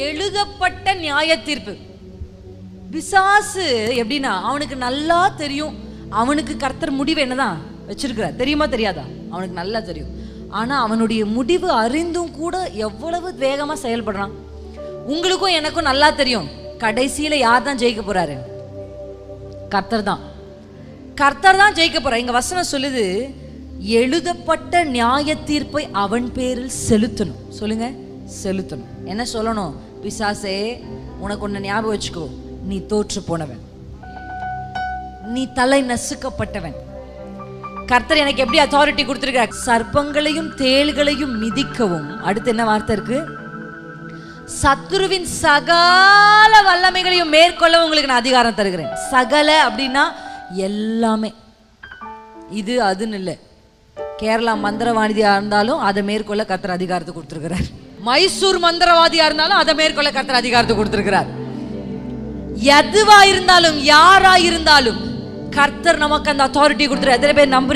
எழுதப்பட்ட நியாய தீர்ப்பு. பிசாசு எப்படின்னா, அவனுக்கு நல்லா தெரியும் அவனுக்கு கர்த்தர் முடிவு என்னதான் வச்சிருக்கிறார். தெரியுமா தெரியாதா? அவனுக்கு நல்லா தெரியும். ஆனா அவனுடைய முடிவு அறிந்தும் கூட எவ்வளவு வேகமா செயல்படுறான். உங்களுக்கும் எனக்கும் நல்லா தெரியும், கடைசியில யார் தான் ஜெயிக்க போறாரு? கர்த்தர் தான். கர்த்தர் தான் ஜெயிக்க போறார். இங்க வசனம் சொல்லுது, எழுதப்பட்ட நியாய தீர்ப்பை அவன் பேரில் செலுத்தணும். சொல்லுங்க, செலுத்தணும். என்ன சொல்லணும்? பிசாசே, உனக்கு ஒண்ணு ஞாபகம் வச்சுக்கோ, நீ தோற்று போனவன், நீ தலை நசுக்கப்பட்டவன். கர்த்தர் எனக்கு எப்படி அத்தாரிட்டி கொடுத்திருக்கிறார்? சர்ப்பங்களையும் தேள்களையும் மிதிக்கவும், அடுத்து என்ன வார்த்தை இருக்கு? சத்துருவின் சகல வல்லமைகளையும் மேற்கொள்ள உங்களுக்கு நான் அதிகாரம் தருகிறேன். சகல அப்படின்னா எல்லாமே, இது அதுன்னு இல்லை. கேரளா மந்திரவாதியா இருந்தாலும் அதை மேற்கொள்ள கர்த்தர் அதிகாரத்தை கொடுத்திருக்கிறார். மைசூர் மந்திரவாதியா இருந்தாலும் அதை மேற்கொள்ள கர்த்தர் அதிகாரத்தை கொடுத்திருக்கிறார். எதுவா இருந்தாலும் யாரா இருந்தாலும் கர்த்தர் நமக்கு அந்த அத்தாரிட்டி கொடுத்துரு. எத்தனை பேர் நம்புறீங்க?